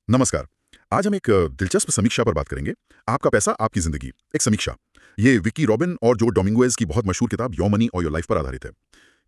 नमस्कार। आज हम एक दिलचस्प समीक्षा पर बात करेंगे। आपका पैसा आपकी जिंदगी, एक समीक्षा। ये विकी रॉबिन और जो डोमिंगोज की बहुत मशहूर किताब योर मनी और योर लाइफ पर आधारित है।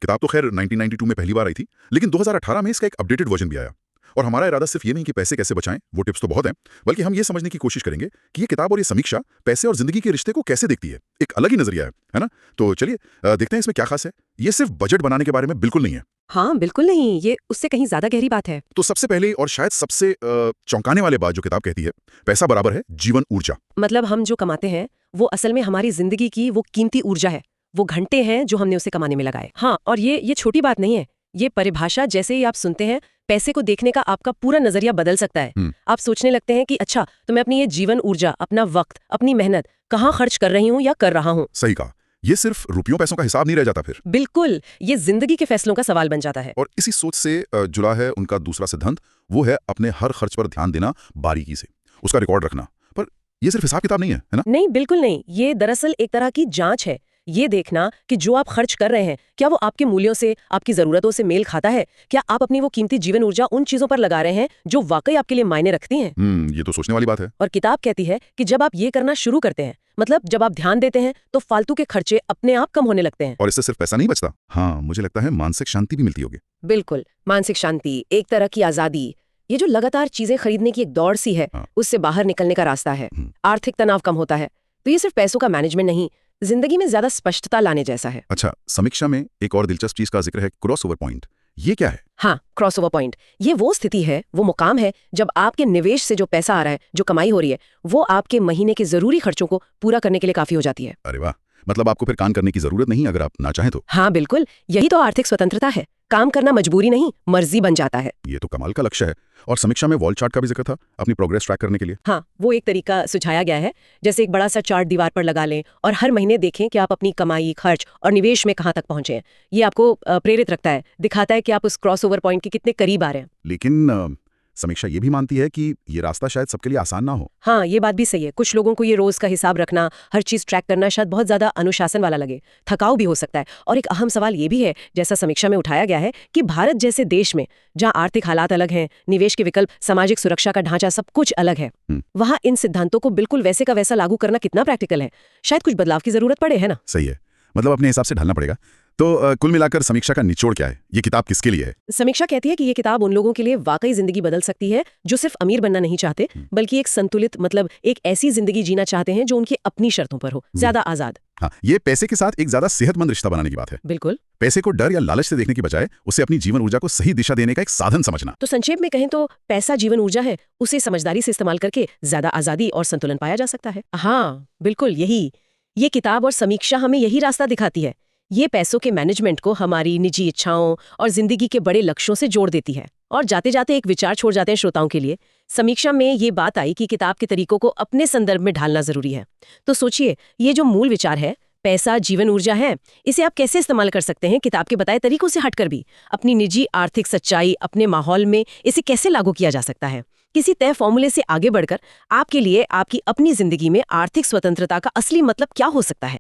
किताब तो खैर 1992 में पहली बार आई थी, लेकिन 2018 में इसका एक अपडेटेड वर्जन भी आया। और हमारा इरादा सिर्फ ये नहीं कि पैसे कैसे बचाएं, वो टिप्स तो बहुत हैं, बल्कि हम ये समझने की कोशिश करेंगे कि ये किताब और ये समीक्षा पैसे और जिंदगी के रिश्ते को कैसे देखती है। एक अलग ही नजरिया है ना? तो चलिए देखते हैं इसमें क्या खास है। ये सिर्फ बजट बनाने के बारे में बिल्कुल नहीं है। हाँ बिल्कुल नहीं, ये उससे कहीं ज्यादा गहरी बात है। तो सबसे पहले और शायद सबसे चौंकाने वाले बात जो किताब कहती है, पैसा बराबर है जीवन ऊर्जा। मतलब हम जो कमाते हैं वो असल में हमारी जिंदगी की वो कीमती ऊर्जा है। वो घंटे हैं जो हमने उसे कमाने में लगाए। हाँ, और ये छोटी बात नहीं है। ये परिभाषा जैसे ही आप सुनते हैं, पैसे को देखने का आपका पूरा नजरिया बदल सकता है। आप सोचने लगते हैं कि अच्छा, तो मैं अपनी ये जीवन ऊर्जा, अपना वक्त, अपनी मेहनत कहाँ खर्च कर रही हूँ या कर रहा हूँ। सही कहा। ये सिर्फ रुपयों पैसों का हिसाब नहीं रह जाता फिर। बिल्कुल, ये जिंदगी के फैसलों का सवाल बन जाता है। और इसी सोच से जुड़ा है उनका दूसरा सिद्धांत, वो है अपने हर खर्च पर ध्यान देना, बारीकी से उसका रिकॉर्ड रखना। पर ये सिर्फ हिसाब किताब नहीं है ना? नहीं, बिल्कुल नहीं। ये दरअसल एक तरह की जांच है। ये देखना कि जो आप खर्च कर रहे हैं, क्या वो आपके मूल्यों से, आपकी जरूरतों से मेल खाता है। क्या आप अपनी वो कीमती जीवन ऊर्जा उन चीजों पर लगा रहे हैं जो वाकई आपके लिए मायने रखती हैं। ये तो सोचने वाली बात है। और किताब कहती है कि जब आप ये करना शुरू करते हैं, मतलब जब आप ध्यान देते हैं, तो फालतू के खर्चे अपने आप कम होने लगते हैं। और इससे सिर्फ पैसा नहीं बचता, हाँ मुझे लगता है मानसिक शांति भी मिलती होगी। बिल्कुल, मानसिक शांति, एक तरह की आजादी। ये जो लगातार चीजें खरीदने की एक दौड़ सी है, उससे बाहर निकलने का रास्ता है। आर्थिक तनाव कम होता है। तो ये सिर्फ पैसों का मैनेजमेंट नहीं, जिंदगी में ज्यादा स्पष्टता लाने जैसा है। अच्छा, समीक्षा में एक और दिलचस्प चीज का जिक्र है, क्रॉसओवर पॉइंट। ये क्या है? हाँ, क्रॉसओवर पॉइंट, ये वो स्थिति है, वो मुकाम है जब आपके निवेश से जो पैसा आ रहा है, जो कमाई हो रही है, वो आपके महीने के जरूरी खर्चों को पूरा करने के लिए काफी हो जाती है। अरे वाह, मतलब आपको फिर काम करने की जरूरत नहीं अगर आप ना चाहें तो। हाँ बिल्कुल, यही तो आर्थिक स्वतंत्रता है। काम करना मजबूरी नहीं, मर्जी बन जाता है। ये तो कमाल का लक्ष्य है। और समीक्षा में वॉल चार्ट का भी जिक्र था, अपनी प्रोग्रेस ट्रैक करने के लिए। हाँ, वो एक तरीका सुझाया गया है। जैसे एक बड़ा सा चार्ट दीवार पर लगा लें और हर महीने देखें कि आप अपनी कमाई, खर्च और निवेश में कहाँ तक पहुंचे हैं। ये आपको प्रेरित रखता है, दिखाता है कि आप उस क्रॉसओवर पॉइंट के कितने करीब आ रहे हैं। लेकिन समीक्षा ये भी मानती है कि ये रास्ता शायद सबके लिए आसान ना हो। हाँ, ये बात भी सही है। कुछ लोगों को ये रोज का हिसाब रखना, हर चीज ट्रैक करना शायद बहुत ज्यादा अनुशासन वाला लगे, थकाऊ भी हो सकता है। और एक अहम सवाल ये भी है, जैसा समीक्षा में उठाया गया है, कि भारत जैसे देश में जहाँ आर्थिक हालात अलग हैं, निवेश के विकल्प, सामाजिक सुरक्षा का ढांचा सब कुछ अलग है, वहाँ इन सिद्धांतों को बिल्कुल वैसे का वैसा लागू करना कितना प्रैक्टिकल है। शायद कुछ बदलाव की जरूरत पड़े, है ना? सही है, मतलब अपने हिसाब से ढलना पड़ेगा। तो कुल मिलाकर समीक्षा का निचोड़ क्या है? ये किताब किसके लिए है? समीक्षा कहती है कि ये किताब उन लोगों के लिए वाकई जिंदगी बदल सकती है जो सिर्फ अमीर बनना नहीं चाहते, बल्कि एक संतुलित, मतलब एक ऐसी जिंदगी जीना चाहते हैं जो उनकी अपनी शर्तों पर हो, ज्यादा आजाद। हाँ, ये पैसे के साथ एक ज्यादा सेहतमंद रिश्ता बनाने की बात है। बिल्कुल, पैसे को डर या लालच से देखने की बजाय उसे अपनी जीवन ऊर्जा को सही दिशा देने का एक साधन समझना। तो संक्षेप में कहें तो पैसा जीवन ऊर्जा है, उसे समझदारी से इस्तेमाल करके ज्यादा आजादी और संतुलन पाया जा सकता है। हाँ बिल्कुल, यही ये किताब और समीक्षा हमें यही रास्ता दिखाती है। ये पैसों के मैनेजमेंट को हमारी निजी इच्छाओं और जिंदगी के बड़े लक्ष्यों से जोड़ देती है। और जाते जाते एक विचार छोड़ जाते हैं श्रोताओं के लिए। समीक्षा में ये बात आई कि किताब के तरीकों को अपने संदर्भ में ढालना जरूरी है। तो सोचिए, ये जो मूल विचार है, पैसा जीवन ऊर्जा है, इसे आप कैसे इस्तेमाल कर सकते हैं किताब के बताए तरीकों से हटकर भी। अपनी निजी आर्थिक सच्चाई, अपने माहौल में इसे कैसे लागू किया जा सकता है। किसी तय फॉर्मूले से आगे बढ़कर आपके लिए आपकी अपनी जिंदगी में आर्थिक स्वतंत्रता का असली मतलब क्या हो सकता है।